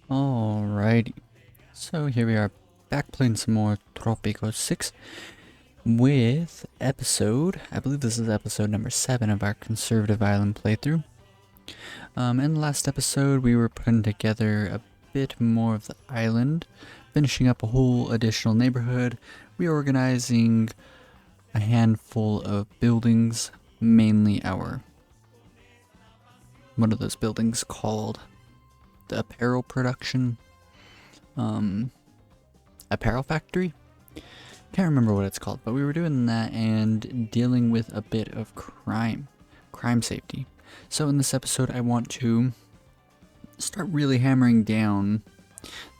Alrighty, so here we are back playing some more Tropico 6 with I believe this is episode number 7 of our Conservative Island playthrough. In the last episode we were putting together a bit more of the island, finishing up a whole additional neighborhood, reorganizing a handful of buildings, mainly what are those buildings called? The apparel production? Apparel factory? Can't remember what it's called, but we were doing that and dealing with a bit of crime safety. So in this episode I want to start really hammering down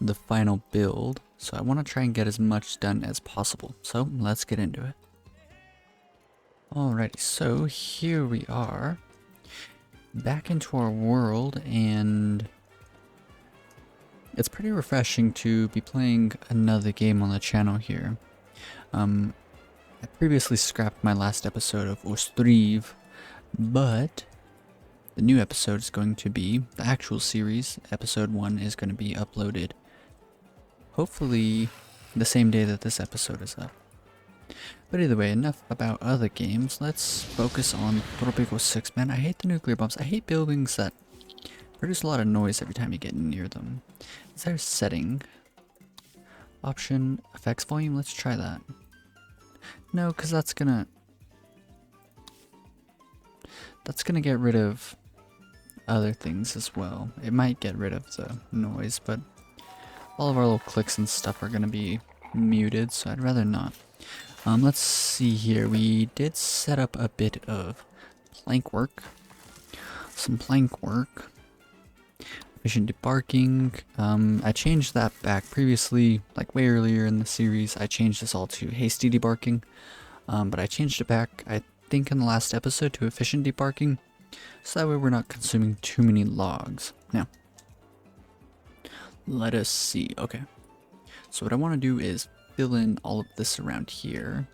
the final build, so I want to try and get as much done as possible. So let's get into it. Alrighty, so here we are back into our world, and it's pretty refreshing to be playing another game on the channel here. I previously scrapped my last episode of Ostriv, but the new episode is going to be the actual series. Episode 1 is going to be uploaded hopefully the same day that this episode is up. But either way, enough about other games. Let's focus on Tropico 6. Man, I hate the nuclear bombs. I hate buildings that produce a lot of noise every time you get near them. Is there a setting? Option, effects volume, let's try that. No, because that's gonna get rid of other things as well. It might get rid of the noise, but all of our little clicks and stuff are gonna be muted, so I'd rather not. Let's see here. We did set up a bit of plank work. Some plank work. Efficient debarking. I changed that back previously, like way earlier in the series. I changed this all to hasty debarking, but I changed it back, I think in the last episode, to efficient debarking, so that way we're not consuming too many logs. Now, let us see. Okay, so what I want to do is fill in all of this around here.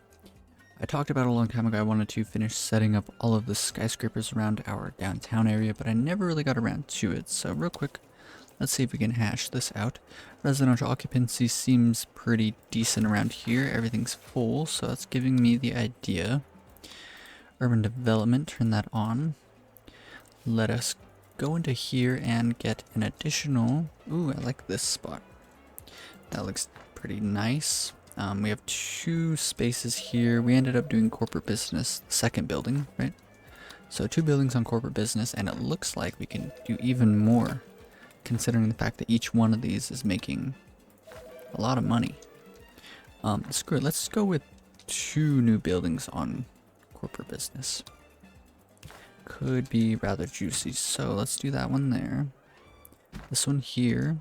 I talked about a long time ago I wanted to finish setting up all of the skyscrapers around our downtown area, but I never really got around to it. So real quick, let's see if we can hash this out. Residential occupancy seems pretty decent around here. Everything's full, so that's giving me the idea. Urban development, turn that on. Let us go into here and get an additional... Ooh, I like this spot. That looks pretty nice. We have 2 spaces here. We ended up doing corporate business, the second building, right? So 2 buildings on corporate business, and it looks like we can do even more, considering the fact that each one of these is making a lot of money. Screw it, let's go with 2 new buildings on corporate business. Could be rather juicy, so let's do that one there. This one here.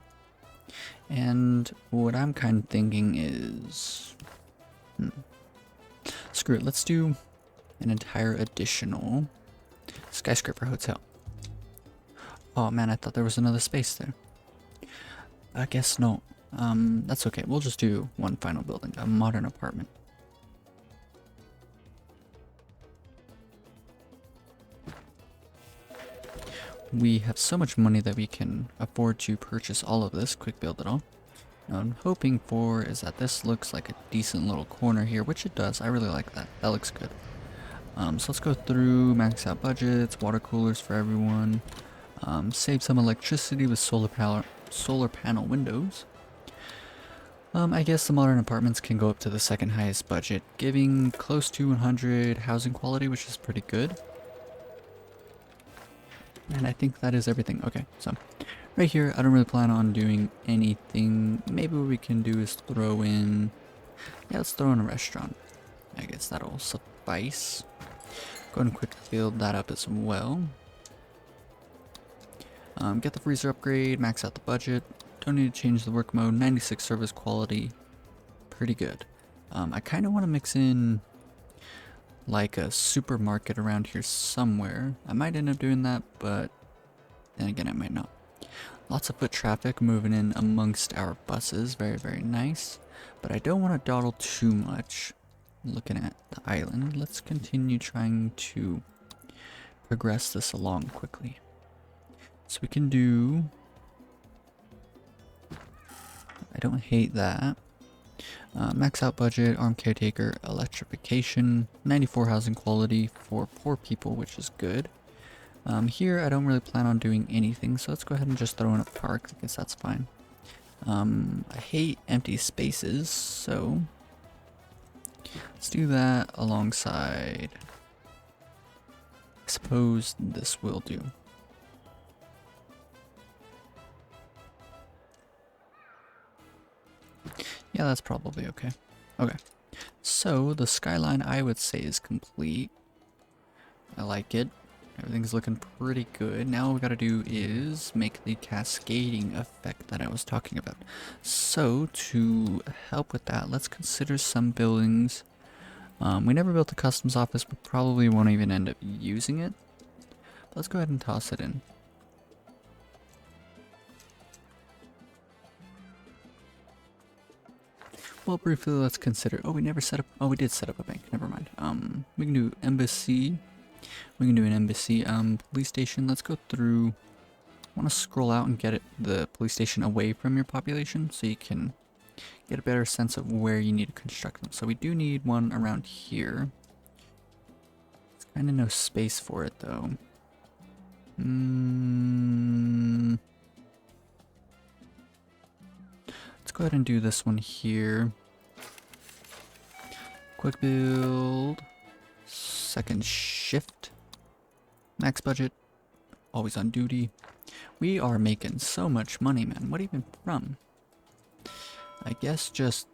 And what I'm kind of thinking is... Screw it, let's do an entire additional skyscraper hotel. Oh man, I thought there was another space there. I guess no. That's okay, we'll just do one final building, a modern apartment. We have so much money that we can afford to purchase all of this. Quick build it all. Now, what I'm hoping for is that this looks like a decent little corner here, which it does. I really like that. That looks good. So let's go through, max out budgets, water coolers for everyone. Save some electricity with solar panel windows. I guess the modern apartments can go up to the second highest budget, giving close to 100 housing quality, which is pretty good. And I think that is everything. Okay, so right here, I don't really plan on doing anything. Maybe what we can do is throw in... Yeah, let's throw in a restaurant. I guess that'll suffice. Go ahead and quickly build that up as well. Get the freezer upgrade, max out the budget. Don't need to change the work mode. 96 service quality. Pretty good. I kind of want to mix in like a supermarket around here somewhere. I might end up doing that, but then again I might not. Lots of foot traffic moving in amongst our buses, very very nice, but I don't want to dawdle too much. Looking at the island, let's continue trying to progress this along quickly. So we can do don't hate that. Max out budget, arm caretaker, electrification, 94 housing quality for poor people, which is good. Here I don't really plan on doing anything, so let's go ahead and just throw in a park. I guess that's fine. I hate empty spaces, so let's do that alongside. I suppose this will do. Yeah, that's probably okay. Okay, so the skyline I would say is complete. I like it. Everything's looking pretty good. Now all we gotta do is make the cascading effect that I was talking about. So to help with that, let's consider some buildings. We never built a customs office, but probably won't even end up using it. But let's go ahead and toss it in. Well, briefly, let's consider. Oh, we never set up. Oh, we did set up a bank. Never mind. We can do embassy. We can do an embassy. Police station. Let's go through. I want to scroll out and get the police station away from your population, so you can get a better sense of where you need to construct them. So we do need one around here. There's kind of no space for it though. Let's go ahead and do this one here. Quick build. Second shift. Max budget. Always on duty. We are making so much money, man. What even from? I guess just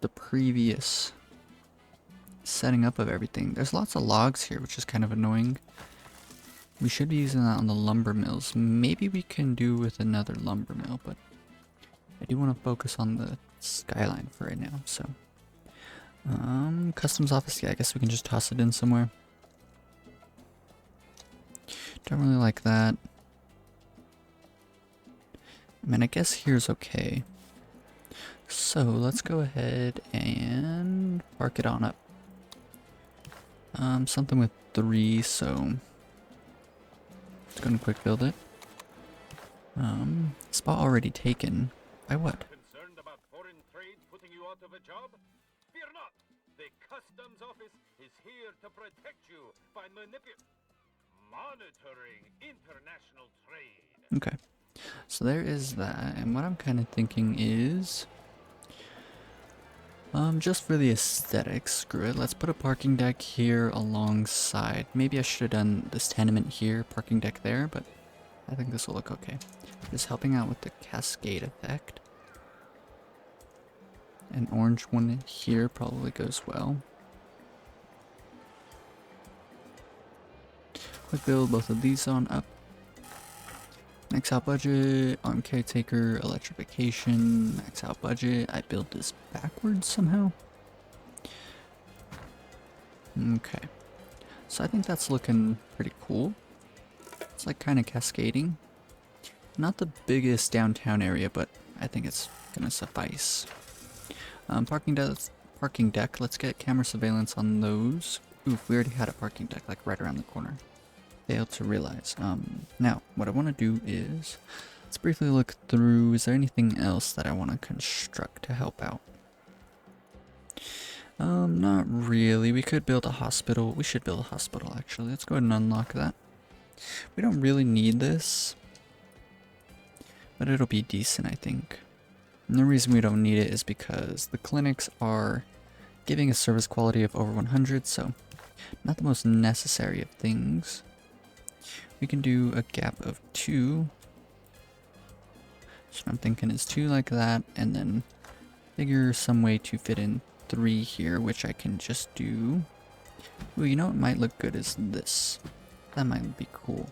the previous setting up of everything. There's lots of logs here, which is kind of annoying. We should be using that on the lumber mills. Maybe we can do with another lumber mill, but I do want to focus on the skyline for right now, so. Customs office, yeah, I guess we can just toss it in somewhere. Don't really like that. I mean, I guess here's okay. So let's go ahead and park it on up. Something with 3, so let's go and quick build it. Spot already taken. By what? Concerned about foreign trade putting you out of a job? Fear not. The customs office is here to protect you by monitoring international trade. Okay. So there is that, and what I'm kind of thinking is, just for the aesthetics, screw it, let's put a parking deck here alongside. Maybe I should have done this tenement here, parking deck there, but I think this will look okay. Just helping out with the cascade effect. An orange one here probably goes well. Quick build both of these on up. Max out budget, arm caretaker, electrification, max out budget. I built this backwards somehow. Okay. So I think that's looking pretty cool. It's like kind of cascading. Not the biggest downtown area, but I think it's gonna suffice. Parking deck. Let's get camera surveillance on those. Oof, we already had a parking deck like right around the corner. Failed to realize. Now, what I want to do is, let's briefly look through, is there anything else that I want to construct to help out? Not really. We could build a hospital. We should build a hospital, actually. Let's go ahead and unlock that. We don't really need this, but it'll be decent, I think. And the reason we don't need it is because the clinics are giving a service quality of over 100, so not the most necessary of things. We can do a gap of 2. So I'm thinking is 2 like that, and then figure some way to fit in 3 here, which I can just do. Ooh, you know what might look good is this. That might be cool.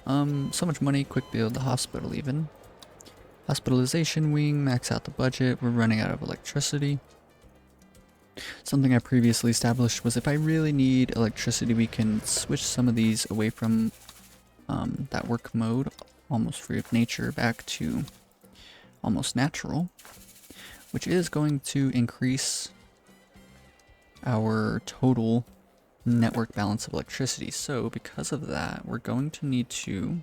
So much money, quick build the hospital even. Hospitalization wing, max out the budget, we're running out of electricity. Something I previously established was if I really need electricity, we can switch some of these away from that work mode, almost free of nature, back to almost natural, which is going to increase our total network balance of electricity. So because of that, we're going to need to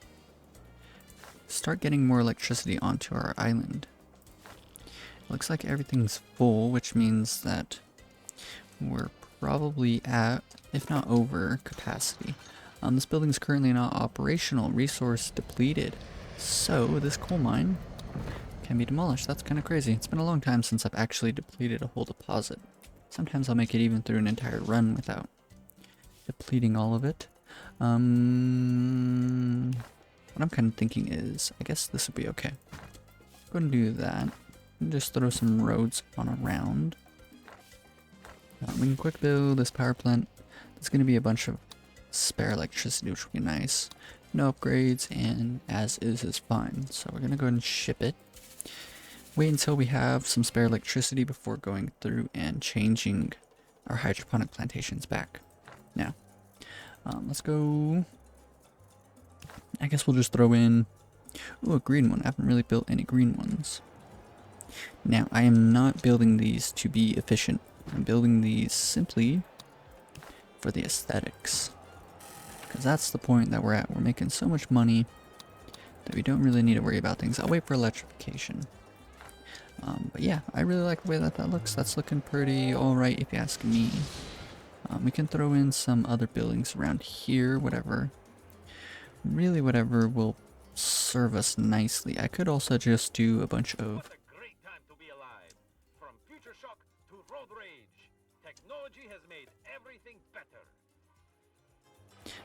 start getting more electricity onto our island. Looks like everything's full, which means that we're probably at, if not over, capacity. This building is currently not operational, resource depleted. So this coal mine can be demolished. That's kind of crazy. It's been a long time since I've actually depleted a whole deposit. Sometimes I'll make it even through an entire run without depleting all of it. What I'm kind of thinking is, I guess this would be okay. Go and do that. And just throw some roads on around. We can quick build this power plant. There's going to be a bunch of spare electricity, which will be nice. No upgrades, and as is fine. So we're going to go ahead and ship it. Wait until we have some spare electricity before going through and changing our hydroponic plantations back. Now, let's go. I guess we'll just throw in, ooh, a green one. I haven't really built any green ones. Now, I am not building these to be efficient. I'm building these simply for the aesthetics. Because that's the point that we're at. We're making so much money that we don't really need to worry about things. I'll wait for electrification. But yeah, I really like the way that that looks. That's looking pretty alright if you ask me. We can throw in some other buildings around here, whatever. Really whatever will serve us nicely. I could also just do a bunch of... What a great time to be alive. From future shock to road rage, technology has made everything better.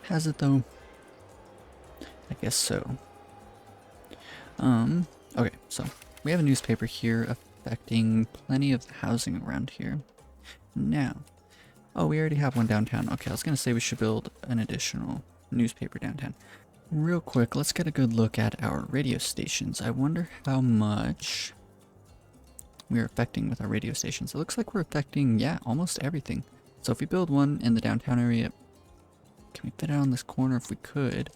Has it though? I guess so. Okay, so we have a newspaper here affecting plenty of the housing around here. Now, oh, we already have one downtown. Okay, I was gonna say we should build an additional newspaper downtown. Real quick, let's get a good look at our radio stations. I wonder how much we're affecting with our radio stations. It looks like we're affecting, yeah, almost everything. So if we build one in the downtown area, can we fit it on this corner if we could?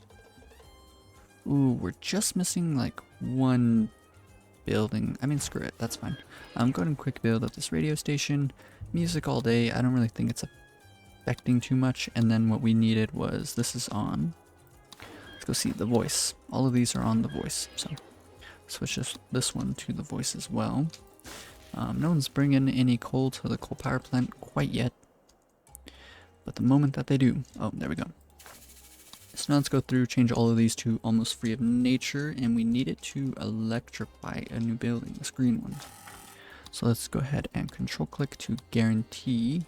Ooh, we're just missing like one building. I mean, screw it, that's fine. I'm going to quick build up this radio station. Music all day, I don't really think it's affecting too much. And then what we needed was, this is on. Let's go see the voice. All of these are on the voice, so switch this one to the voice as well. No one's bringing any coal to the coal power plant quite yet. But the moment that they do, oh, there we go. So now let's go through, change all of these to almost free of nature, and we need it to electrify a new building, this green one. So let's go ahead and control click to guarantee.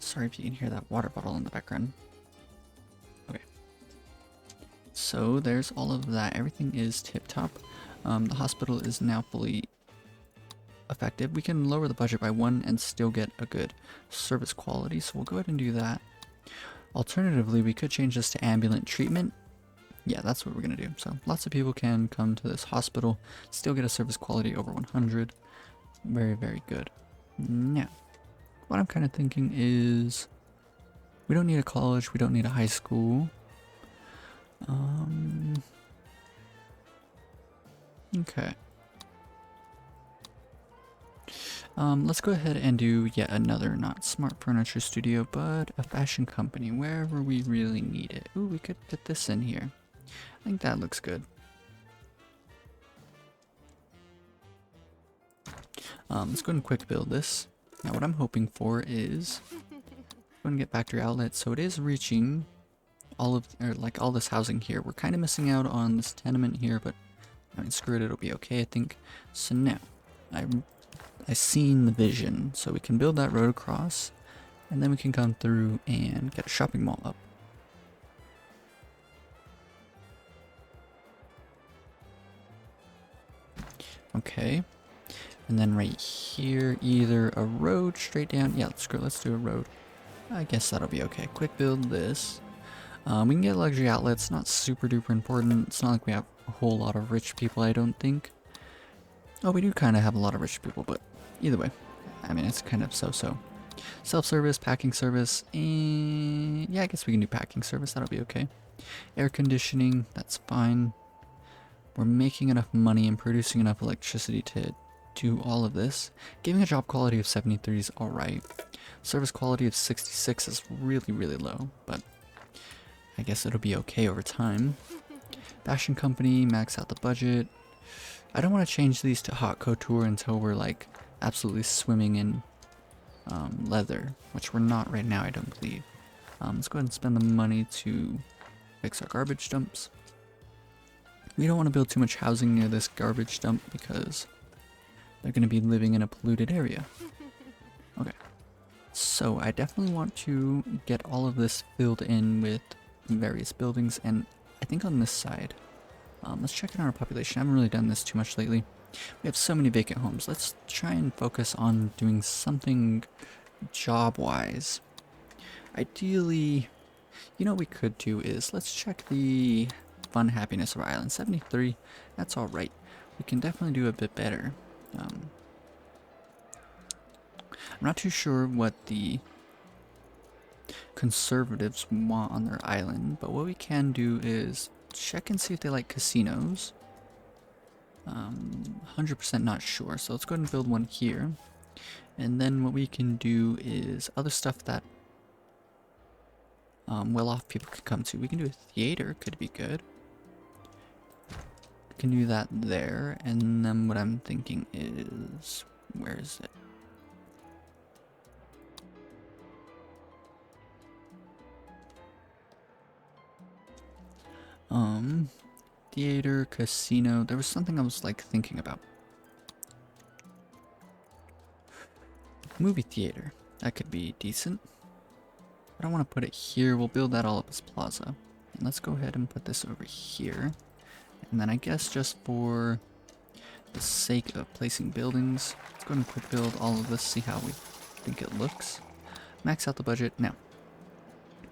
Sorry if you can hear that water bottle in the background. Okay. So there's all of that. Everything is tip top. The hospital is now fully effective. We can lower the budget by 1 and still get a good service quality. So we'll go ahead and do that. Alternatively, we could change this to ambulance treatment. Yeah, that's what we're going to do. So lots of people can come to this hospital, still get a service quality over 100. Very, very good. Now, what I'm kind of thinking is we don't need a college. We don't need a high school. Okay. Let's go ahead and do yet another, not smart furniture studio, but a fashion company, wherever we really need it. Ooh, we could fit this in here. I think that looks good. Let's go ahead and quick build this. Now what I'm hoping for is, go and get factory outlets, so it is reaching all of, or like all this housing here. We're kind of missing out on this tenement here, but I mean, screw it, it'll be okay, I think. So now, I've seen the vision, so we can build that road across, and then we can come through and get a shopping mall up. Okay, and then right here, either a road straight down, yeah, let's do a road. I guess that'll be okay. Quick build this. We can get luxury outlets, not super duper important. It's not like we have a whole lot of rich people, I don't think. Oh, we do kind of have a lot of rich people, but either way, I mean, it's kind of so-so. Self-service, packing service, and yeah, I guess we can do packing service, that'll be okay. Air conditioning, that's fine. We're making enough money and producing enough electricity to do all of this. Giving a job quality of 73 is alright. Service quality of 66 is really, really low, but I guess it'll be okay over time. Fashion company, max out the budget. I don't want to change these to hot couture until we're like absolutely swimming in leather, which we're not right now, I don't believe. Let's go ahead and spend the money to fix our garbage dumps. We don't want to build too much housing near this garbage dump because they're going to be living in a polluted area. Okay, so I definitely want to get all of this filled in with various buildings, and I think on this side, let's check in our population. I haven't really done this too much lately. We have so many vacant homes. Let's try and focus on doing something job-wise. Ideally, you know what we could do is, let's check the fun happiness of our island. 73, that's alright. We can definitely do a bit better. I'm not too sure what the conservatives want on their island, but what we can do is check and see if they like casinos. 100% not sure, so let's go ahead and build one here. And then what we can do is other stuff that well-off people could come to. We can do a theater, could be good. We can do that there, and then what I'm thinking is, where is it? Theater, casino, there was something I was like thinking about. Movie theater, that could be decent. I don't want to put it here, we'll build that all up as plaza. And let's go ahead and put this over here. And then I guess just for the sake of placing buildings, let's go ahead and quick build all of this, see how we think it looks. Max out the budget now.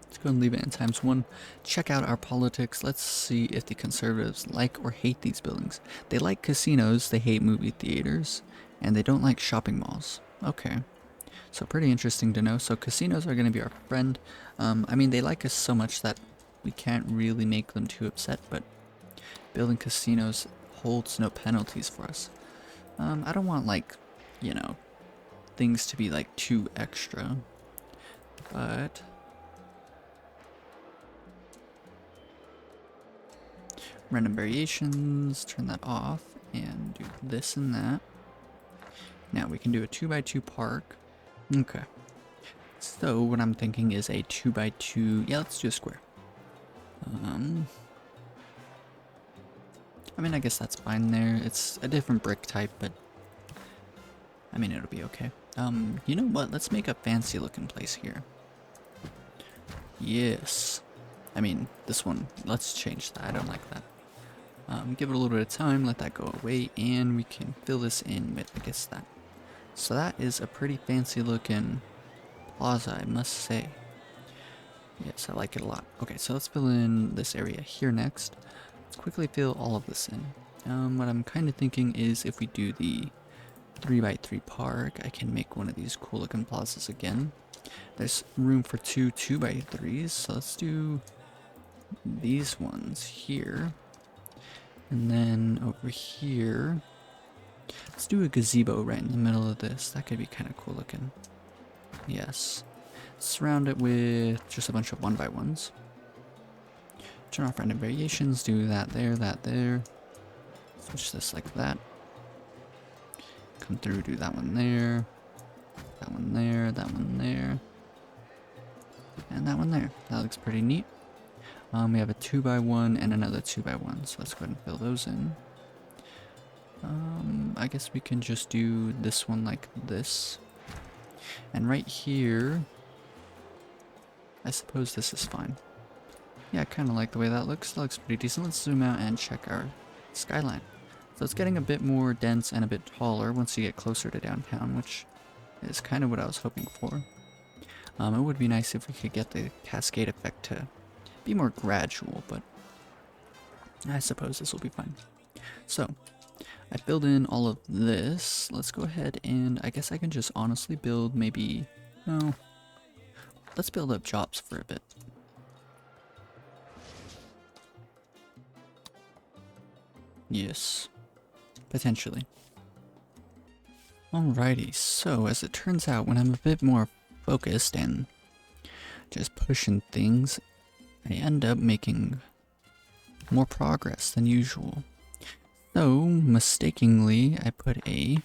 Let's go and leave it in ×1. Check out our politics. Let's see if the conservatives like or hate these buildings. They like casinos, they hate movie theaters, and they don't like shopping malls. Okay. So pretty interesting to know. So casinos are going to be our friend. I mean, they like us so much that we can't really make them too upset, but building casinos holds no penalties for us. I don't want, like, you know, things to be like too extra, but random variations, turn that off, and do this and that. Now we can do a 2x2 park. Okay. So what I'm thinking is a 2x2. Yeah, let's do a square. I mean, I guess that's fine there. It's a different brick type, but I mean, it'll be okay. You know what? Let's make a fancy looking place here. Yes. I mean, this one, let's change that. I don't like that. Give it a little bit of time, let that go away, and we can fill this in with, I guess, that. So that is a pretty fancy looking plaza, I must say. Yes, I like it a lot. Okay, so let's fill in this area here next. Let's quickly fill all of this in. What I'm kind of thinking is if we do the 3x3 park, I can make one of these cool looking plazas again. There's room for two 2x3s, so let's do these ones here. And then over here, let's do a gazebo right in the middle of this. That could be kind of cool looking. Yes. Surround it with just a bunch of 1x1s. Turn off random variations, do that there. Switch this like that. Come through, do that one there. That one there, that one there. And that one there. That looks pretty neat. We have a 2x1 and another 2x1, so let's go ahead and fill those in. I guess we can just do this one like this. And right here, I suppose this is fine. Yeah, I kind of like the way that looks. That looks pretty decent. Let's zoom out and check our skyline. So it's getting a bit more dense and a bit taller once you get closer to downtown, which is kind of what I was hoping for. It would be nice if we could get the cascade effect to be more gradual, but I suppose this will be fine. So, I filled in all of this. Let's go ahead and I guess I can just honestly build maybe, no, let's build up jobs for a bit. Yes, potentially. Alrighty, so as it turns out, when I'm a bit more focused and just pushing things, I end up making more progress than usual. So, mistakenly, I put a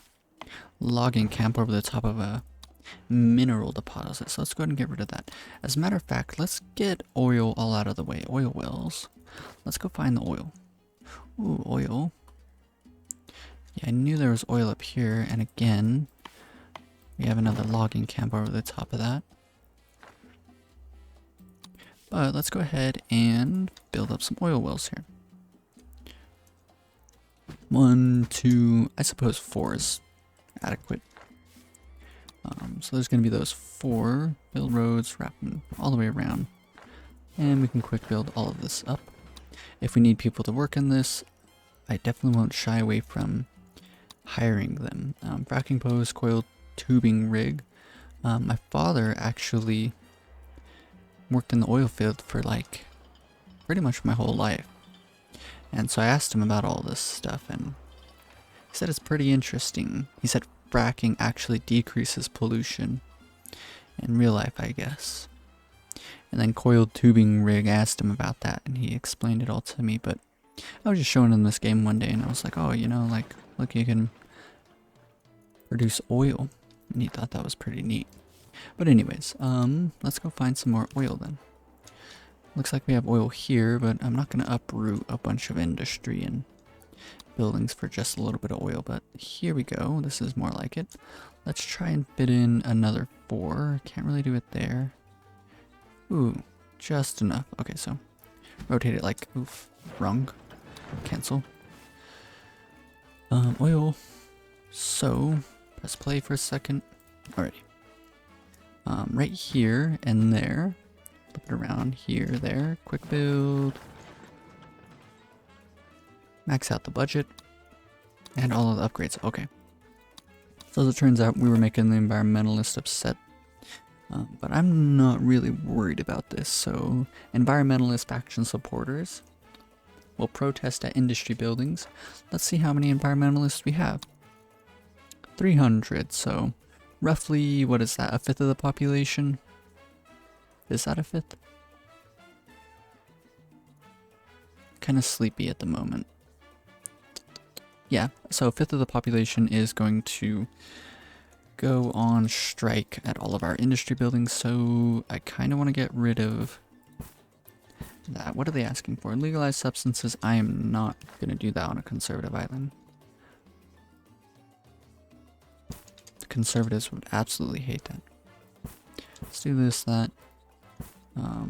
logging camp over the top of a mineral deposit. So let's go ahead and get rid of that. As a matter of fact, let's get oil all out of the way. Oil wells. Let's go find the oil. Ooh, oil. Yeah, I knew there was oil up here. And again, we have another logging camp over the top of that. But let's go ahead and build up some oil wells here. 1, 2, I suppose 4 is adequate. So there's going to be those 4. Build roads, wrap them all the way around. And we can quick build all of this up. If we need people to work in this, I definitely won't shy away from hiring them. Fracking post, coiled tubing rig. My father actually worked in the oil field for like pretty much my whole life. And so I asked him about all this stuff and he said it's pretty interesting. He said fracking actually decreases pollution in real life, I guess. And then coiled tubing rig, asked him about that and he explained it all to me, but I was just showing him this game one day and I was like, oh, you know, like, look, you can produce oil. And he thought that was pretty neat. But anyways, let's go find some more oil then. Looks like we have oil here, but I'm not going to uproot a bunch of industry and buildings for just a little bit of oil. But here we go. This is more like it. Let's try and fit in another 4. Can't really do it there. Ooh, just enough. Okay, so rotate it like, oof, wrong. Cancel. Oil. So, press play for a second. Alrighty. Right here and there. Flip it around here, there. Quick build. Max out the budget. And all of the upgrades. Okay. So as it turns out, we were making the environmentalist upset. But I'm not really worried about this. So, environmentalist faction supporters will protest at industry buildings. Let's see how many environmentalists we have. 300, so roughly, what is that, 1/5 of the population? Is that 1/5? Kind of sleepy at the moment. Yeah, so 1/5 of the population is going to go on strike at all of our industry buildings, so I kind of want to get rid of that. What are they asking for? Legalized substances. I am not going to do that on a conservative island. Conservatives would absolutely hate that. Let's do this, that. I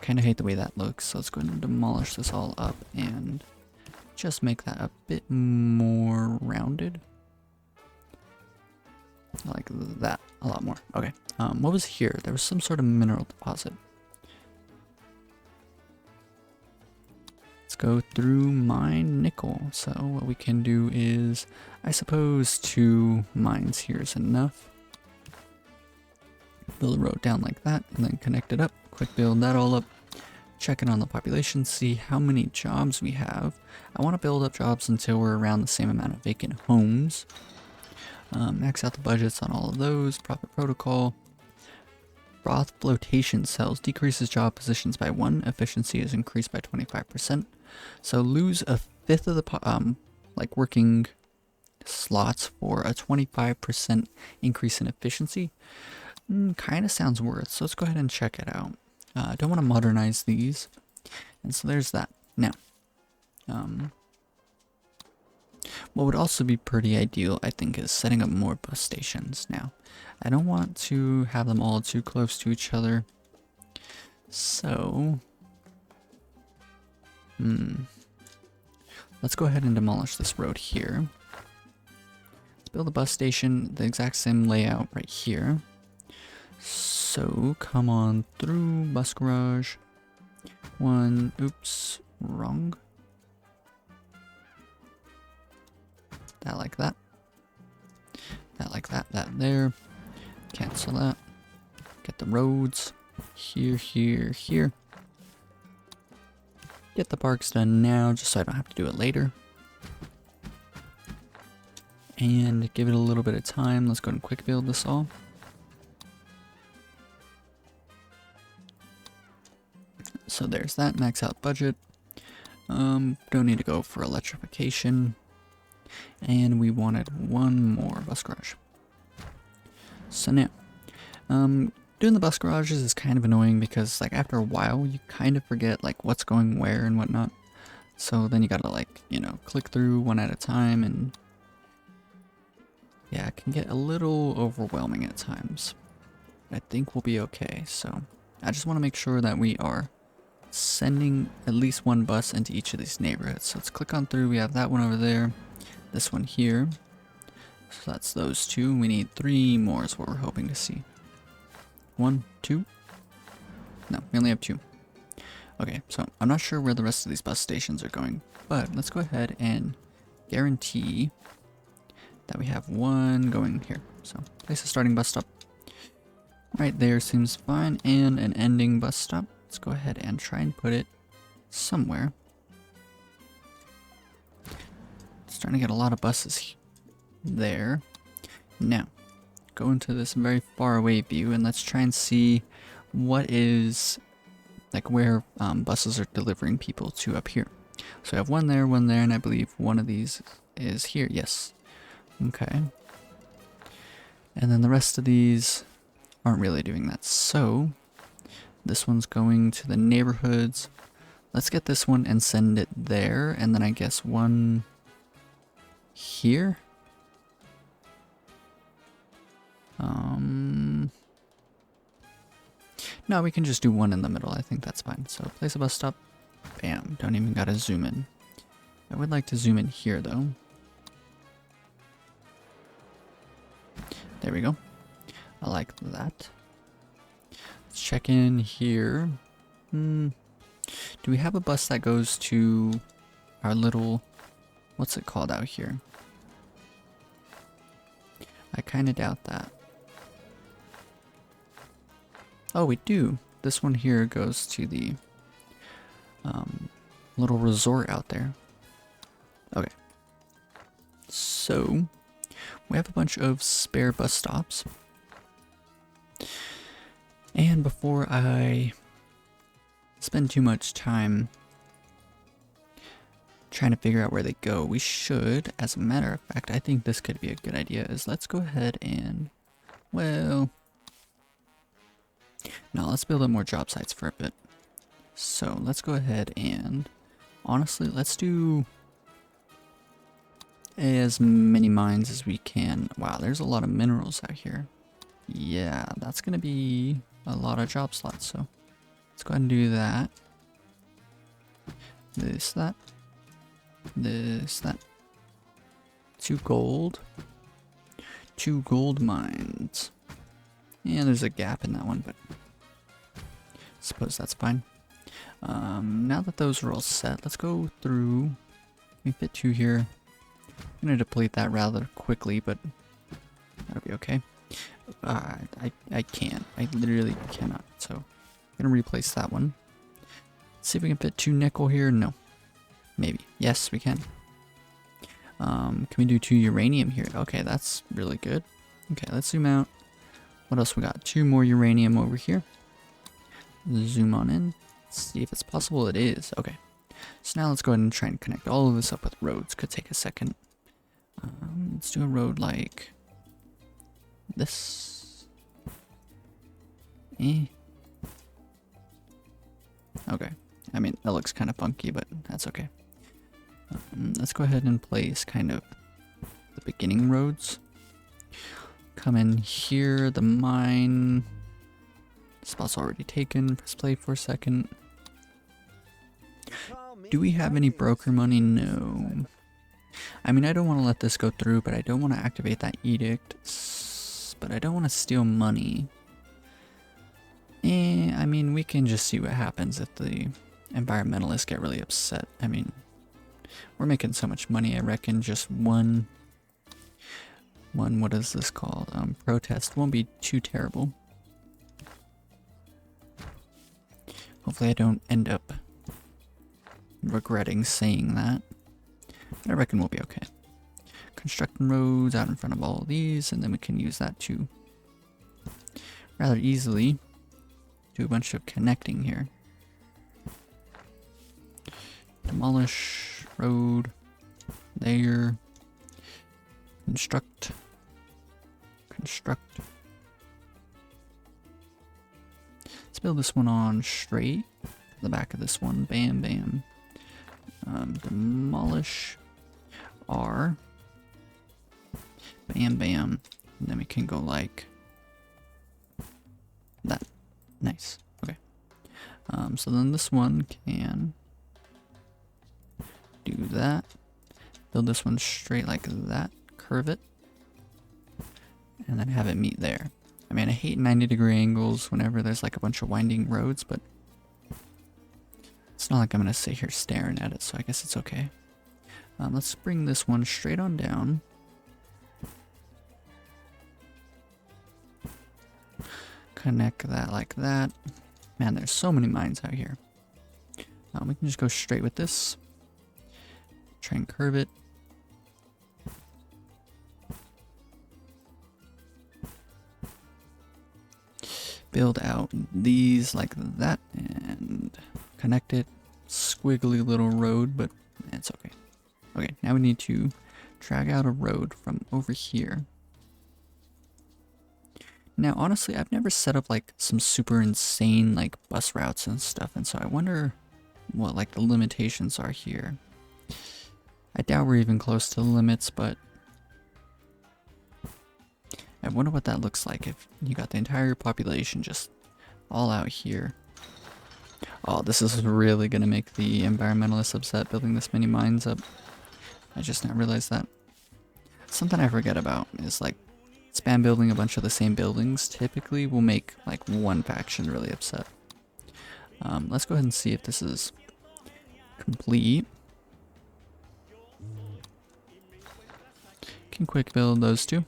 kind of hate the way that looks, so let's go ahead and demolish this all up and just make that a bit more rounded. I like that a lot more. Okay, what was here? There was some sort of mineral deposit. Let's go through mine nickel. So what we can do is, I suppose 2 mines here is enough. Build a road down like that and then connect it up. Quick build that all up. Check in on the population, see how many jobs we have. I want to build up jobs until we're around the same amount of vacant homes. Max out the budgets on all of those. Profit protocol. Broth flotation cells decreases job positions by 1. Efficiency is increased by 25%. So lose 1/5 of the like working slots for a 25% increase in efficiency. Kind of sounds worth. So let's go ahead and check it out. I don't want to modernize these, and so there's that. Now, what would also be pretty ideal, I think, is setting up more bus stations. Now, I don't want to have them all too close to each other. So, let's go ahead and demolish this road here. Let's build a bus station, the exact same layout right here. So, come on through, bus garage. 1, oops, wrong. That like that. That like that, that there. Cancel that. Get the roads. Here, here, here. Get the parks done now, just so I don't have to do it later. And give it a little bit of time. Let's go ahead and quick build this all. So there's that, max out budget. Don't need to go for electrification. And we wanted one more bus garage. So now, doing the bus garages is kind of annoying because like after a while you kind of forget like what's going where and whatnot. So then you gotta like, you know, click through one at a time, and yeah, it can get a little overwhelming at times. I think we'll be okay. So I just want to make sure that we are sending at least one bus into each of these neighborhoods. So let's click on through. We have that one over there, this one here. So that's those two. We need 3 more is what we're hoping to see. 1, 2. No, we only have 2. Okay, so I'm not sure where the rest of these bus stations are going, but let's go ahead and guarantee that we have one going here. So place a starting bus stop right there seems fine, and an ending bus stop. Let's go ahead and try and put it somewhere. Starting to get a lot of buses there. Now, go into this very far away view and let's try and see what is like where buses are delivering people to up here. So I have one there, and I believe one of these is here. Yes. Okay. And then the rest of these aren't really doing that. So this one's going to the neighborhoods. Let's get this one and send it there, and then I guess one here. No, we can just do one in the middle. I think that's fine. So place a bus stop. Bam. Don't even gotta zoom in. I would like to zoom in here though. There we go. I like that. Let's check in here. Do we have a bus that goes to our little, what's it called out here? I kind of doubt that. Oh, we do. This one here goes to the little resort out there. Okay. So, we have a bunch of spare bus stops. And before I spend too much time trying to figure out where they go, we should, as a matter of fact, I think this could be a good idea, is let's go ahead and, well, no, let's build up more job sites for a bit. So let's go ahead and, honestly, let's do as many mines as we can. Wow, there's a lot of minerals out here. Yeah, that's gonna be a lot of job slots, so let's go ahead and do that. This, that. This, that. 2 gold. 2 gold mines. Yeah, there's a gap in that one, but I suppose that's fine. Now that those are all set, let's go through. We fit 2 here. I'm gonna deplete that rather quickly, but that'll be okay. I can't. I literally cannot. So I'm gonna replace that one. Let's see if we can fit 2 nickel here. No. Maybe. Yes, we can. Can we do 2 uranium here? Okay, that's really good. Okay, let's zoom out. What else we got? 2 more uranium over here. Zoom on in. See if it's possible. It is. Okay. So now let's go ahead and try and connect all of this up with roads. Could take a second. Let's do a road like this. Okay. I mean, that looks kind of funky, but that's okay. Let's go ahead and place kind of the beginning roads. Come in here, the mine. Spot's already taken. Press play for a second. Do we have any broker money? No. I mean, I don't want to let this go through, but I don't want to activate that edict. But I don't want to steal money. I mean, we can just see what happens if the environmentalists get really upset. I mean, we're making so much money, I reckon just one, what is this called? Protest won't be too terrible. Hopefully I don't end up regretting saying that. But I reckon we'll be okay. Constructing roads out in front of all of these, and then we can use that to rather easily do a bunch of connecting here. Demolish road there. Construct. Construct. Let's build this one on straight. The back of this one. Bam, bam. Demolish. R. Bam, bam. And then we can go like that. Nice. Okay. So then this one can do that. Build this one straight like that. Curve it. And then have it meet there. I mean, I hate 90-degree angles whenever there's like a bunch of winding roads, but it's not like I'm gonna sit here staring at it, so I guess it's okay. Let's bring this one straight on down. Connect that like that. Man, there's so many mines out here. We can just go straight with this. Try and curve it. Build out these like that and connect it. Squiggly little road, but it's okay. Okay, now we need to drag out a road from over here. Now, honestly, I've never set up like some super insane like bus routes and stuff, and so I wonder what like the limitations are here. I doubt we're even close to the limits, but I wonder what that looks like if you got the entire population just all out here. Oh, this is really gonna make the environmentalists upset building this many mines up. I just not realized that. Something I forget about is like spam building a bunch of the same buildings typically will make like one faction really upset. Let's go ahead and see if this is complete. Can quick build those two.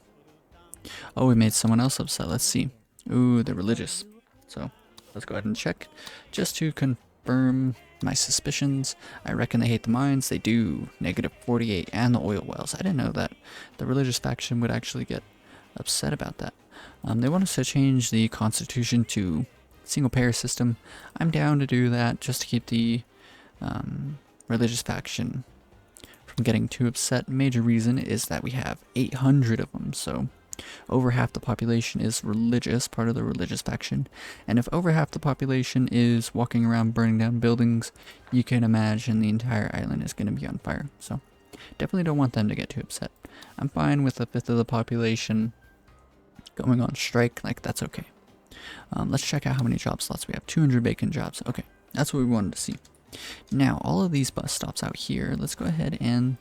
Oh, we made someone else upset. Let's see. Ooh, they're religious. So let's go ahead and check just to confirm my suspicions. I reckon they hate the mines. They do. -48 and the oil wells. I didn't know that the religious faction would actually get upset about that. They want us to change the constitution to single payer system. I'm down to do that just to keep the religious faction from getting too upset. Major reason is that we have 800 of them, so over half the population is religious, part of the religious faction. And if over half the population is walking around burning down buildings, you can imagine the entire island is going to be on fire. So definitely don't want them to get too upset. I'm fine with a fifth of the population going on strike, like that's okay. Let's check out how many job slots we have. 200 bacon jobs. Okay, that's what we wanted to see. Now, all of these bus stops out here, let's go ahead and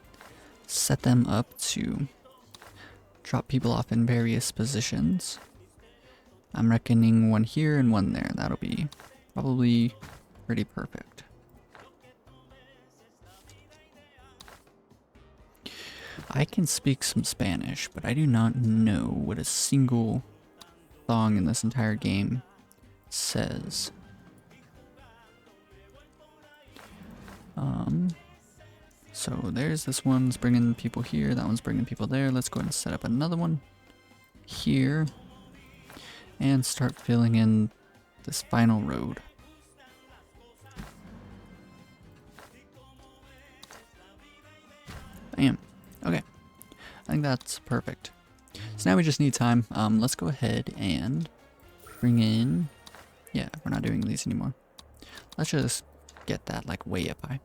set them up to drop people off in various positions. I'm reckoning one here and one there. That'll be probably pretty perfect. I can speak some Spanish, but I do not know what a single song in this entire game says. So there's this one's bringing people here, that one's bringing people there. Let's go ahead and set up another one here and start filling in this final road. Bam. Okay. I think that's perfect. So now we just need time. Let's go ahead and bring in... Yeah, we're not doing these anymore. Let's just get that like way up high.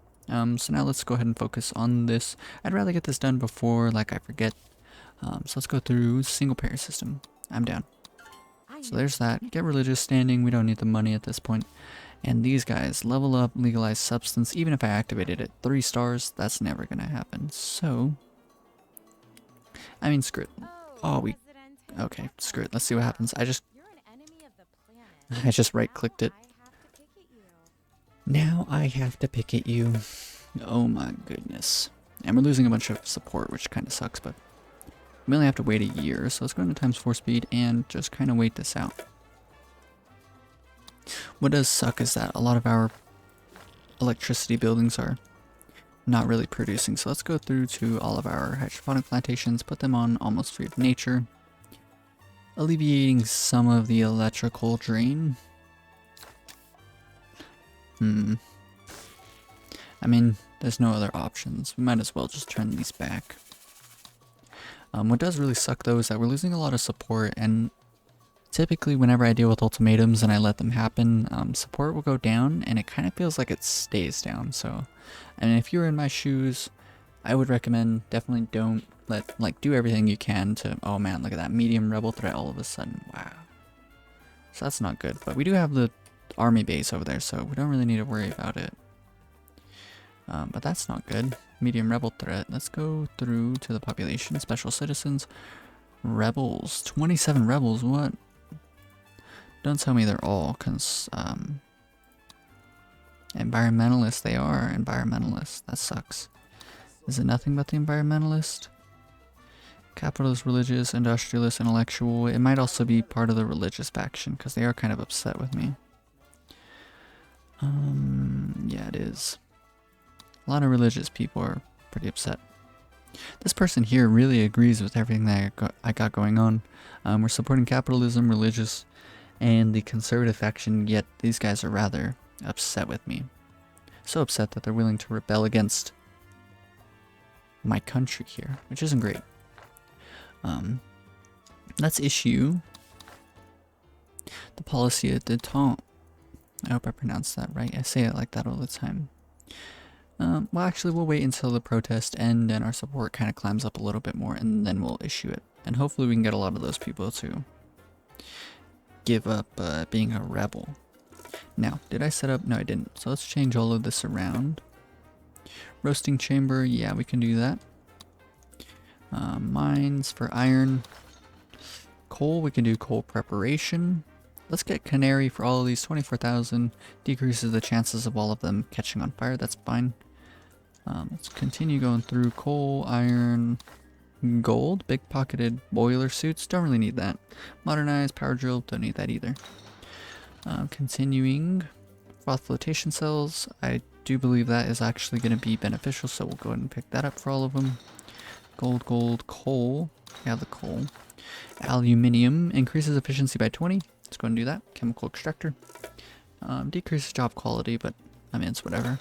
So now let's go ahead and focus on this. I'd rather get this done before like I forget. So let's go through single payer system. I'm down. So there's that. Get religious standing. We don't need the money at this point. And these guys, level up, legalize substance. Even if I activated it 3 stars, that's never gonna happen. So, I mean, screw it. Oh, we... Okay, screw it. Let's see what happens. I just right-clicked it. Now I have to pick at you. Oh my goodness. And we're losing a bunch of support, which kind of sucks, but we only have to wait a year. So let's go into ×4 speed and just kind of wait this out. What does suck is that a lot of our electricity buildings are not really producing. So let's go through to all of our hydroponic plantations, put them on almost free of nature, alleviating some of the electrical drain. I mean, there's no other options. We might as well just turn these back. What does really suck though is that we're losing a lot of support, and typically whenever I deal with ultimatums and I let them happen, support will go down, and it kind of feels like it stays down. So, I mean, if you're in my shoes, I would recommend definitely don't do everything you can to, oh man, look at that medium rebel threat all of a sudden, wow. So that's not good, but we do have the army base over there, so we don't really need to worry about it. But that's not good. Medium rebel threat. Let's go through to the population. Special citizens. Rebels. 27 rebels, what? Don't tell me they're all environmentalists. They are environmentalists. That sucks. Is it nothing but the environmentalist? Capitalist, religious, industrialist, intellectual. It might also be part of the religious faction because they are kind of upset with me. Yeah, it is. A lot of religious people are pretty upset. This person here really agrees with everything that I got going on. We're supporting capitalism, religious, and the conservative faction, yet these guys are rather upset with me. So upset that they're willing to rebel against my country here, which isn't great. Let's issue the policy of détente. I hope I pronounced that right. I say it like that all the time. Well, actually, we'll wait until the protests end and our support kind of climbs up a little bit more, and then we'll issue it. And hopefully we can get a lot of those people to give up being a rebel. Now, did I set up? No, I didn't. So let's change all of this around. Roasting chamber, yeah, we can do that. Mines for iron. Coal, we can do coal preparation. Let's get canary for all of these. 24,000 decreases the chances of all of them catching on fire. That's fine. Let's continue going through coal, iron, gold, big pocketed boiler suits. Don't really need that. Modernized power drill. Don't need that either. Continuing froth flotation cells. I do believe that is actually going to be beneficial, so we'll go ahead and pick that up for all of them. Gold, gold, coal. We have the coal. Aluminium increases efficiency by 20. Let's go and do that. Chemical extractor. Decreases job quality, but I mean, it's whatever.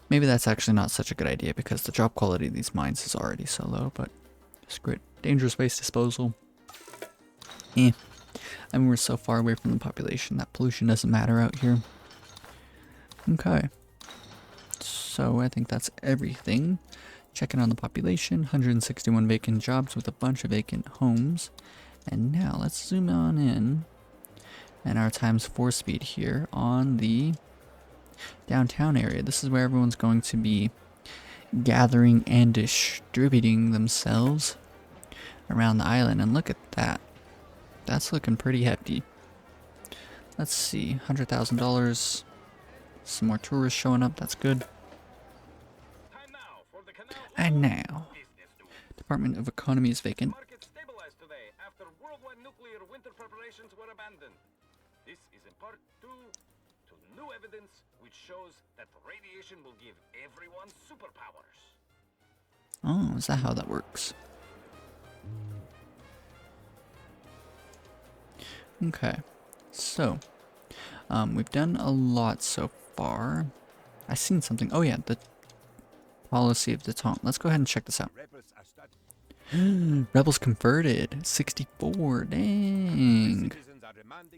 Maybe that's actually not such a good idea because the job quality of these mines is already so low, but screw it. Dangerous waste disposal. I mean, we're so far away from the population that pollution doesn't matter out here. Okay. So I think that's everything. Checking on the population. 161 vacant jobs with a bunch of vacant homes. And now let's zoom on in. And our ×4 speed here on the downtown area. This is where everyone's going to be gathering and distributing themselves around the island. And look at that. That's looking pretty hefty. Let's see. $100,000. Some more tourists showing up. That's good. And now, Department of Economy is vacant. Market stabilized today after worldwide nuclear winter preparations were abandoned. This is in part due to new evidence which shows that radiation will give everyone superpowers. Oh, is that how that works? Okay, so we've done a lot so far. I seen something. Oh yeah, the policy of détente. Let's go ahead and check this out. Rebels converted. 64. Dang.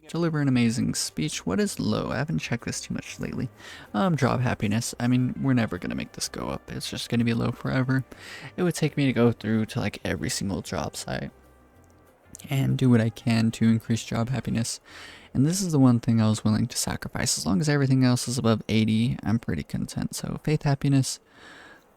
Deliver an amazing speech. What is low? I haven't checked this too much lately. Job happiness. I mean, we're never going to make this go up. It's just going to be low forever. It would take me to go through to like every single job site and do what I can to increase job happiness. And this is the one thing I was willing to sacrifice. As long as everything else is above 80, I'm pretty content. So faith happiness.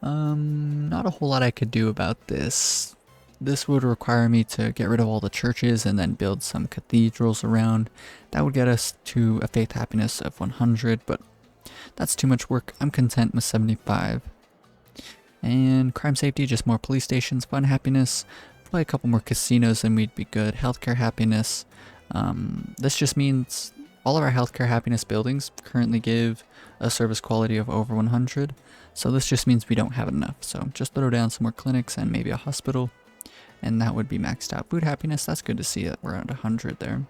Not a whole lot I could do about this. This would require me to get rid of all the churches and then build some cathedrals around. That would get us to a faith happiness of 100, but that's too much work. I'm content with 75. And crime safety, just more police stations. Fun happiness, probably a couple more casinos and we'd be good. Healthcare happiness. This just means all of our healthcare happiness buildings currently give a service quality of over 100. So this just means we don't have enough. So just throw down some more clinics and maybe a hospital. And that would be maxed out. Food happiness, that's good to see that we're at 100 there.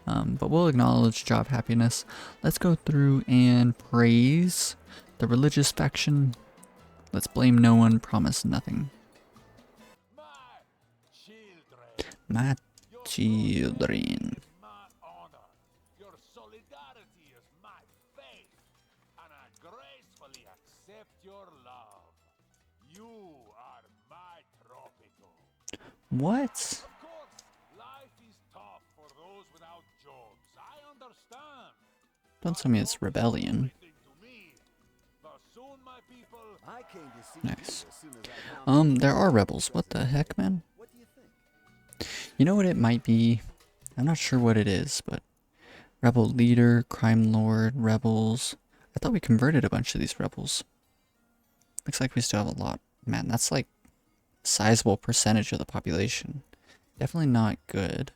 But we'll acknowledge job happiness. Let's go through and praise the religious faction. Let's blame no one, promise nothing. My My children. My honor. Your solidarity is my faith, and I gracefully accept your love. You are my Tropico. What? Of course, life is tough for those without jobs. I understand. Don't tell me it's rebellion. Everything to me. But soon, my people, I came to see Nice. you as soon as I found There are rebels. What the heck, man? What do you think? You know what it might be? I'm not sure what it is, but rebel leader, crime lord, rebels. I thought we converted a bunch of these rebels. Looks like we still have a lot. Man, that's like a sizable percentage of the population. Definitely not good.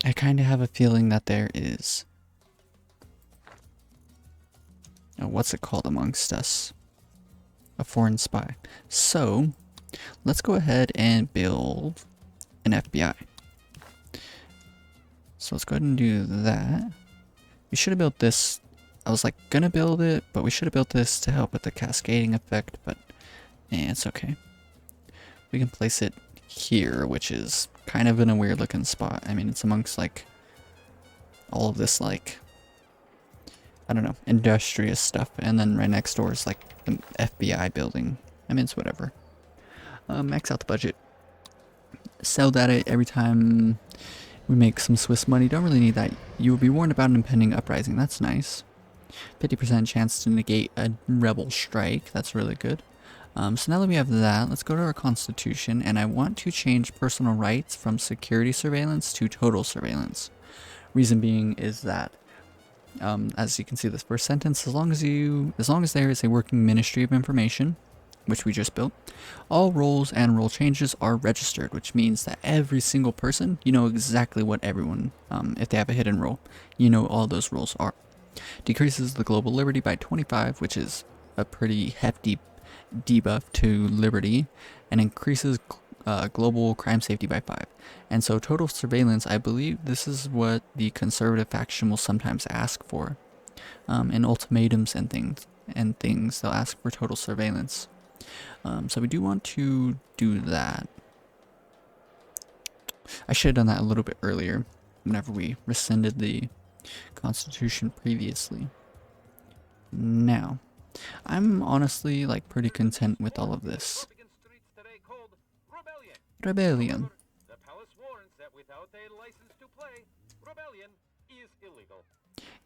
I kind of have a feeling that there is. Oh, what's it called amongst us? A foreign spy. So, let's go ahead and build an FBI. So let's go ahead and do that. We should have built this. I was like gonna build it, but we should have built this to help with the cascading effect, but it's okay. We can place it here, which is kind of in a weird looking spot. I mean, it's amongst like all of this like, I don't know, industrious stuff, and then right next door is like the FBI building. I mean, it's whatever. Max out the budget. Sell data every time we make some Swiss money. Don't really need that. You will be warned about an impending uprising. That's nice. 50% chance to negate a rebel strike. That's really good. So now that we have that, let's go to our constitution, and I want to change personal rights from security surveillance to total surveillance. Reason being is that, as you can see this first sentence, as long as there is a working Ministry of Information, which we just built, all roles and role changes are registered, which means that every single person, you know exactly what everyone, if they have a hidden role, you know all those roles are. Decreases the global liberty by 25, which is a pretty hefty debuff to liberty, and increases global crime safety by 5. And so total surveillance, I believe this is what the conservative faction will sometimes ask for. In ultimatums and things, they'll ask for total surveillance. So we do want to do that. I should have done that a little bit earlier, whenever we rescinded the Constitution previously. Now, I'm honestly like pretty content with all of this. Tropican streets today called rebellion. Rebellion However, the palace warns that without a license to play, rebellion is illegal.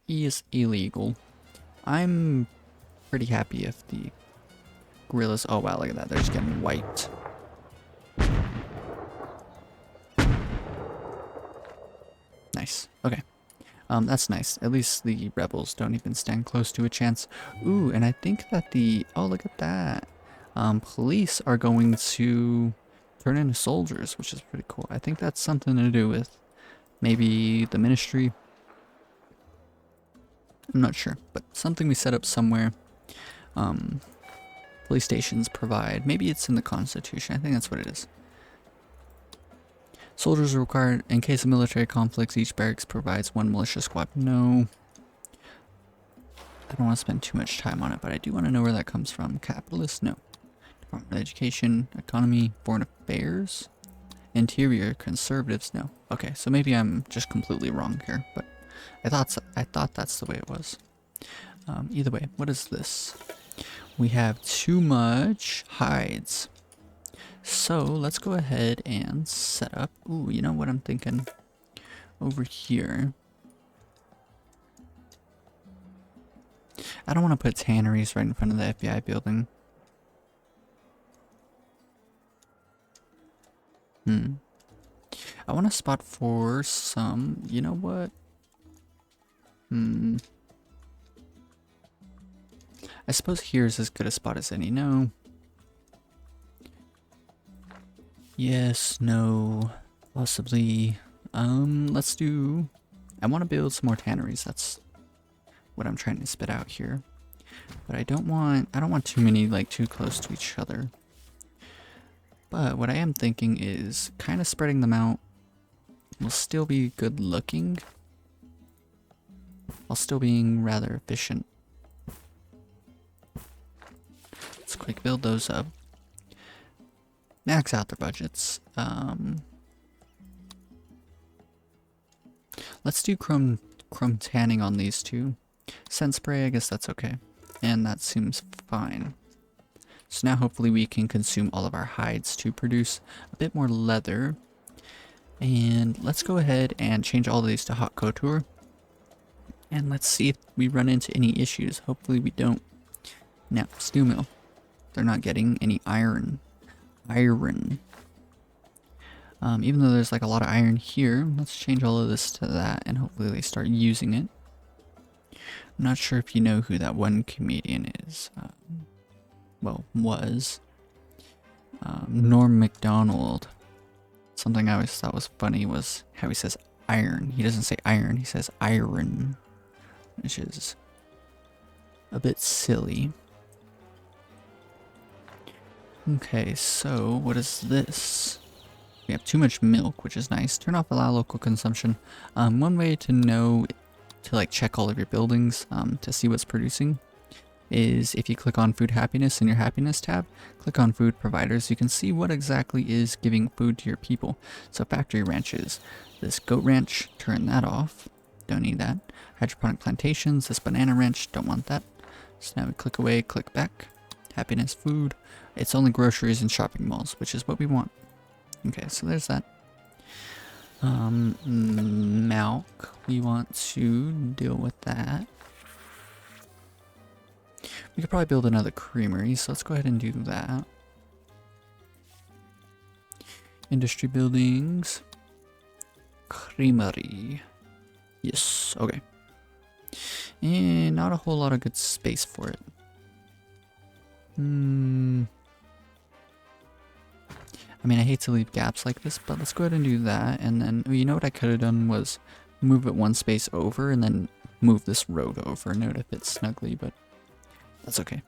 is illegal. I'm pretty happy if the gorillas. Oh wow, look at that! They're just getting wiped. Nice. Okay. That's nice. At least the rebels don't even stand close to a chance. Ooh, and I think that oh, look at that. Police are going to turn into soldiers, which is pretty cool. I think that's something to do with maybe the ministry. I'm not sure, but something we set up somewhere. Police stations provide. Maybe it's in the Constitution. I think that's what it is. Soldiers are required in case of military conflicts. Each barracks provides one militia squad. No. I don't want to spend too much time on it, but I do want to know where that comes from. Capitalist? No. Department of Education, Economy, Foreign Affairs, Interior, Conservatives? No. Okay, so maybe I'm just completely wrong here, but I thought that's the way it was. Either way, what is this? We have too much hides. So let's go ahead and set up. Ooh, you know what I'm thinking? Over here. I don't want to put tanneries right in front of the FBI building. I want a spot for some. You know what? I suppose here's as good a spot as any. No. Yes, no, possibly. Let's do. I want to build some more tanneries. That's what I'm trying to spit out here. But I don't want too many like too close to each other. But what I am thinking is kind of spreading them out will still be good looking, while still being rather efficient. Let's quick build those up. max out their budgets. Let's do chrome tanning on these two. Scent spray, I guess that's okay. And that seems fine. So now hopefully we can consume all of our hides to produce a bit more leather. And let's go ahead and change all of these to hot couture. And let's see if we run into any issues. Hopefully we don't. Now, steel mill. They're not getting any iron. Even though there's like a lot of iron here, let's change all of this to that and hopefully they start using it. I'm not sure if you know who that one comedian is. Well, was. Norm Macdonald. Something I always thought was funny was how he says iron. He doesn't say iron, he says iron. Which is a bit silly. Okay, so what is this? We have too much milk, which is nice. Turn off allow local consumption. One way to know, to like check all of your buildings, to see what's producing, is if you click on food happiness in your happiness tab, click on food providers, you can see what exactly is giving food to your people. So factory ranches, this goat ranch, turn that off. Don't need that. Hydroponic plantations, this banana ranch, don't want that. So now we click away, click back. Happiness food. It's only groceries and shopping malls, which is what we want. Okay, so there's that. Milk. We want to deal with that. We could probably build another creamery, so let's go ahead and do that. Industry buildings. Creamery. Yes, okay. And not a whole lot of good space for it. I mean, I hate to leave gaps like this, but let's go ahead and do that. And then, you know what I could have done was move it one space over and then move this road over. Note if it's snugly, but that's okay.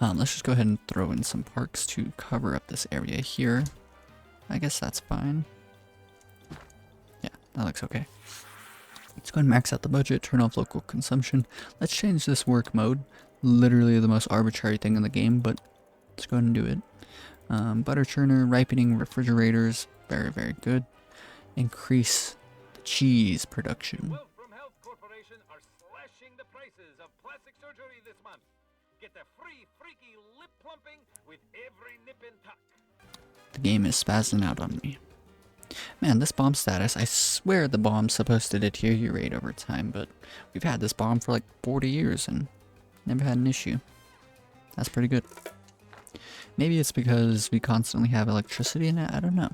Let's just go ahead and throw in some parks to cover up this area here. I guess that's fine. Yeah, that looks okay. Let's go ahead and max out the budget, turn off local consumption. Let's change this work mode. Literally the most arbitrary thing in the game, but let's go ahead and do it. Butter churner, ripening refrigerators, very, very good. Increase the cheese production. Wealth from Health Corporation are slashing the prices of plastic surgery this month. Get the free freaky lip plumping with every nip and tuck. The game is spazzing out on me. Man, this bomb status, I swear the bomb's supposed to deteriorate over time, but we've had this bomb for like 40 years and never had an issue. That's pretty good. Maybe it's because we constantly have electricity in it, I don't know.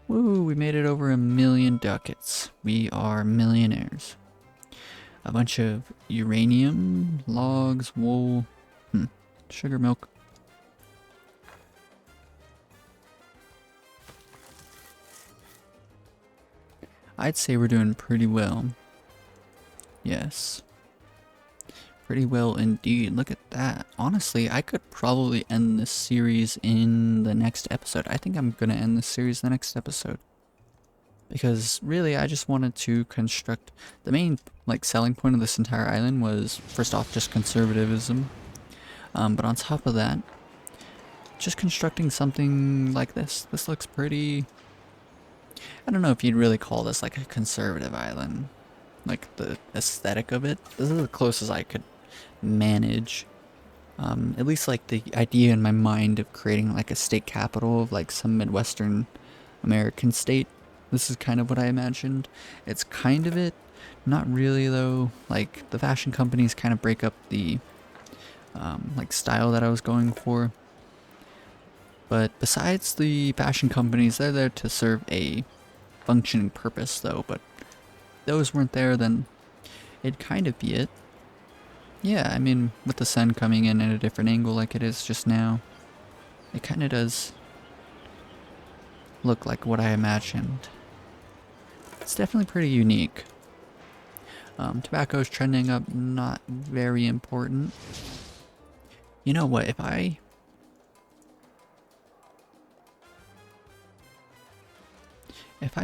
Woo, we made it over 1,000,000 ducats. We are millionaires. A bunch of uranium, logs, wool, sugar milk. I'd say we're doing pretty well. Yes. Pretty well indeed. Look at that. Honestly, I could probably end this series in the next episode. I think I'm gonna end this series in the next episode. Because really, I just wanted to construct... The main selling point of this entire island was, first off, just conservatism. But on top of that, just constructing something like this. This looks pretty... I don't know if you'd really call this like a conservative island. Like the aesthetic of it. This is the closest I could manage. At least like the idea in my mind of creating like a state capital of like some Midwestern American state. This is kind of what I imagined. It's kind of it. Not really though. Like the fashion companies kind of break up the style that I was going for. But besides the fashion companies, they're there to serve a functioning purpose though, but if those weren't there, then it'd kind of be it. Yeah, I mean, with the sun coming in at a different angle like it is just now, it kind of does look like what I imagined. It's definitely pretty unique. Tobacco's trending up, not very important. You know what, if I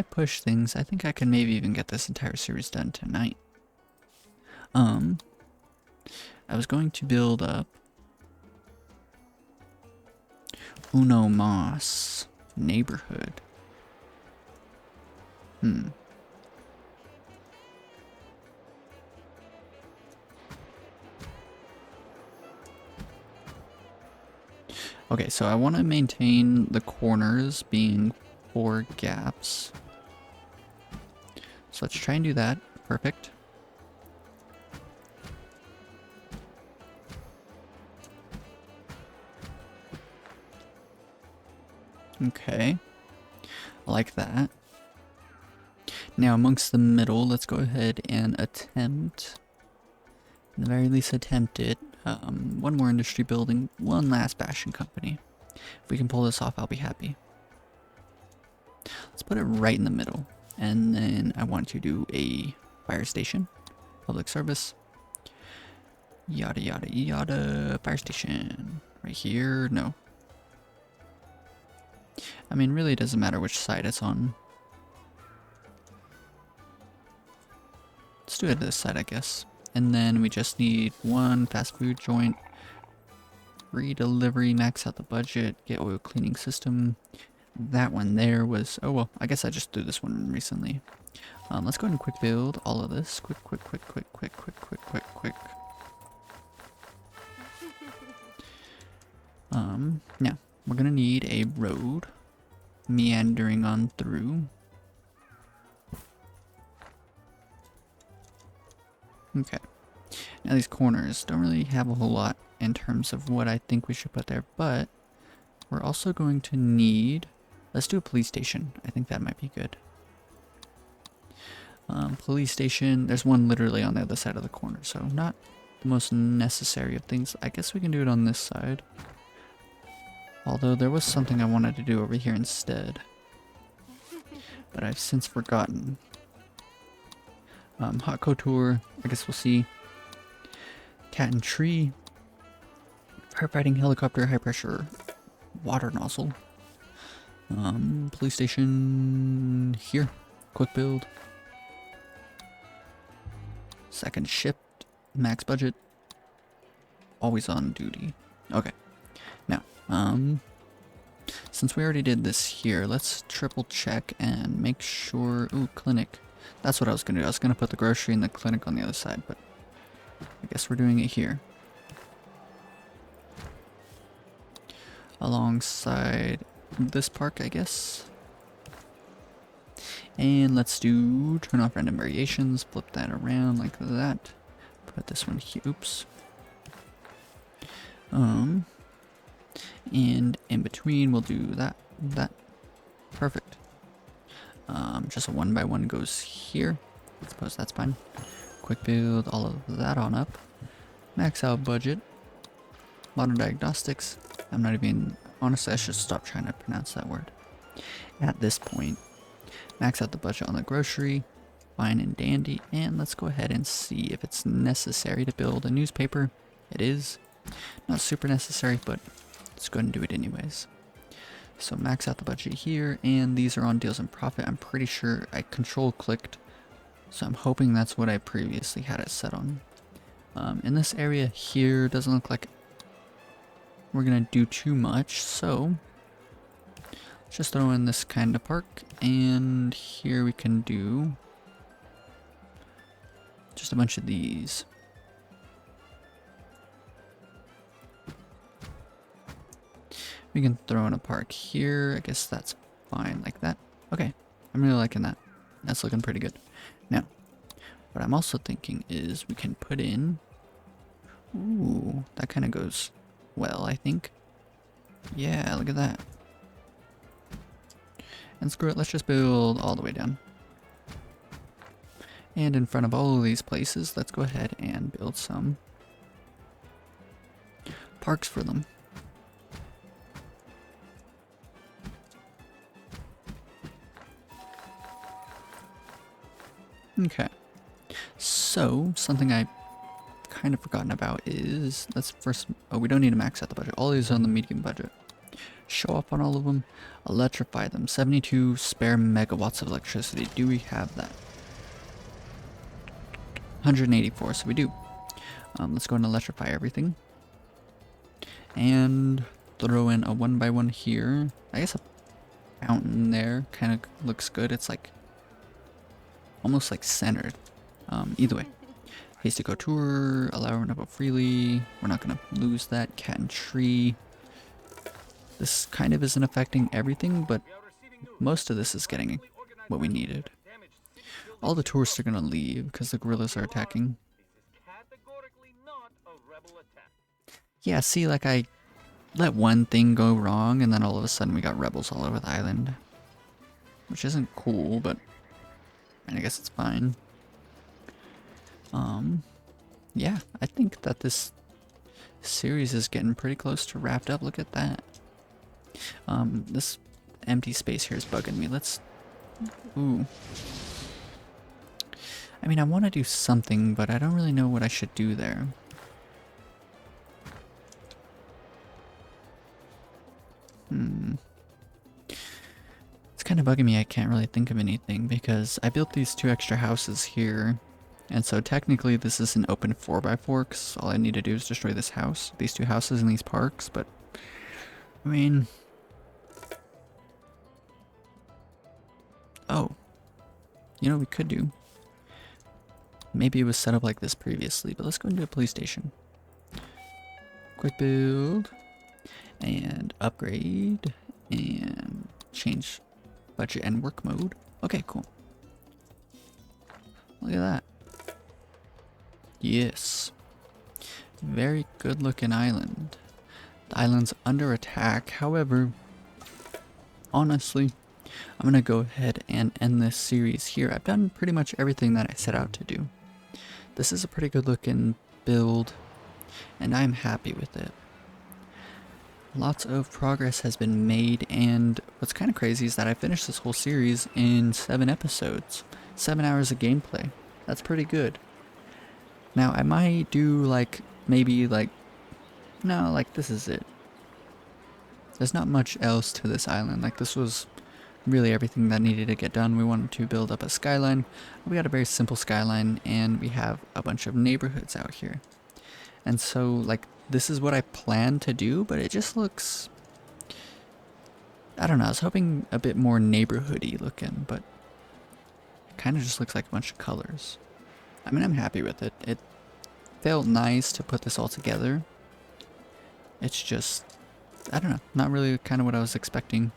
push things, I think I can maybe even get this entire series done tonight. I was going to build up Uno Mas neighborhood. Okay, so I want to maintain the corners being 4 gaps. So let's try and do that. Perfect. Okay. I like that. Now amongst the middle, let's go ahead and attempt, at the very least attempt it, one more industry building, one last fashion company. If we can pull this off, I'll be happy. Let's put it right in the middle. And then I want to do a fire station, public service, yada yada yada, fire station. Right here, no. I mean, really it doesn't matter which side it's on. Let's do it this side, I guess. And then we just need 1 fast food joint, 3 delivery, max out the budget, get oil cleaning system. That one there was, oh well, I guess I just threw this one recently. Let's go ahead and quick build all of this. Quick. Now, we're gonna need a road meandering on through. Okay. Now these corners don't really have a whole lot in terms of what I think we should put there, but we're also going to need, let's do a police station. I think that might be good. Police station, there's one literally on the other side of the corner, so not the most necessary of things. I guess we can do it on this side. Although there was something I wanted to do over here instead, but I've since forgotten. Hot couture, I guess we'll see. Cat and tree. Firefighting helicopter, high pressure water nozzle. Police station here. Quick build. Second shift. Max budget. Always on duty. Okay. Now, since we already did this here, let's triple check and make sure. Ooh, clinic. That's what I was gonna do. I was gonna put the grocery and the clinic on the other side, but I guess we're doing it here. Alongside this park, I guess. And let's do turn off random variations, flip that around like that. Put this one here. Oops. And in between we'll do that. Perfect. Just a 1x1 goes here. I suppose that's fine. Quick build all of that on up. Max out budget. Modern diagnostics. I'm not even, honestly I should stop trying to pronounce that word. At this point, max out the budget on the grocery. Fine and dandy. And let's go ahead and see if it's necessary to build a newspaper. It is. Not super necessary, but let's go ahead and do it anyways. So max out the budget here, and these are on deals and profit. I'm pretty sure I control clicked, so I'm hoping that's what I previously had it set on. In this area here, doesn't look like we're gonna do too much, so let's just throw in this kind of park, and here we can do just a bunch of these. We can throw in a park here. I guess that's fine like that. Okay, I'm really liking that. That's looking pretty good. Now, what I'm also thinking is we can put in, ooh, that kind of goes well, I think. Yeah, look at that. And screw it, let's just build all the way down. And in front of all of these places, let's go ahead and build some parks for them. Okay, so something I kind of forgotten about is, let's first, oh, we don't need to max out the budget. All these are on the medium budget. Show up on all of them, electrify them. 72 spare megawatts of electricity. Do we have that? 184, so we do. Let's go and electrify everything. And throw in a 1x1 here. I guess a fountain there kind of looks good. It's like almost like centered. Either way. Hasty couture, allow everyone to vote freely. We're not gonna lose that. Cat and tree. This kind of isn't affecting everything, but We are receiving news. most of this is getting what we needed. Damaged city buildings. All the tourists are gonna leave because the gorillas are attacking. This is categorically not a rebel attack. Yeah, see, like I let one thing go wrong and then all of a sudden we got rebels all over the island. Which isn't cool, but I guess it's fine. Yeah, I think that this series is getting pretty close to wrapped up. Look at that. This empty space here is bugging me. Let's... Ooh. I mean, I want to do something, but I don't really know what I should do there. It's kind of bugging me. I can't really think of anything because I built these 2 extra houses here. And so technically this is an open 4x4 because all I need to do is destroy this house, these 2 houses and these parks, but I mean... Oh. You know what we could do? Maybe it was set up like this previously, but let's go into a police station. Quick build. And upgrade. And change budget and work mode. Okay, cool. Look at that. Yes. Very good looking island. The island's under attack. However, honestly, I'm gonna go ahead and end this series here. I've done pretty much everything that I set out to do. This is a pretty good looking build, and I'm happy with it. Lots of progress has been made, and what's kind of crazy is that I finished this whole series in 7 episodes. 7 hours of gameplay. That's pretty good. Now, I might do, like, maybe, like... No, like, this is it. There's not much else to this island. Like, this was really everything that needed to get done. We wanted to build up a skyline. We got a very simple skyline, and we have a bunch of neighborhoods out here. And so, like, this is what I planned to do, but it just looks... I don't know, I was hoping a bit more neighborhoody looking, but it kind of just looks like a bunch of colors. I mean, I'm happy with it. It felt nice to put this all together. It's just, I don't know, not really kind of what I was expecting.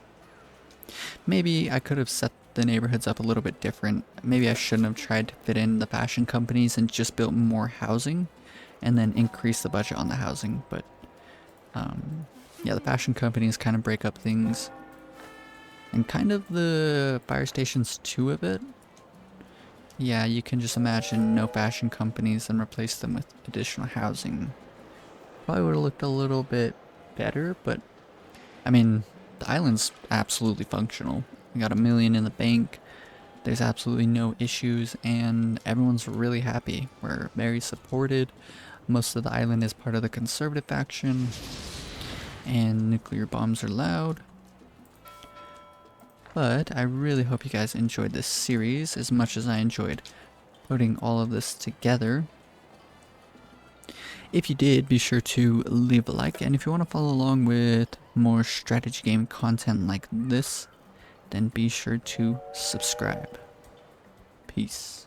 Maybe I could have set the neighborhoods up a little bit different. Maybe I shouldn't have tried to fit in the fashion companies and just built more housing and then increase the budget on the housing. But yeah, the fashion companies kind of break up things. And kind of the fire stations too a bit. Yeah, you can just imagine no fashion companies and replace them with additional housing. Probably would have looked a little bit better, but I mean, the island's absolutely functional. We got $1 million in the bank. There's absolutely no issues, and everyone's really happy. We're very supported. Most of the island is part of the conservative faction, and nuclear bombs are loud. But I really hope you guys enjoyed this series as much as I enjoyed putting all of this together. If you did, be sure to leave a like, and if you want to follow along with more strategy game content like this, then be sure to subscribe. Peace.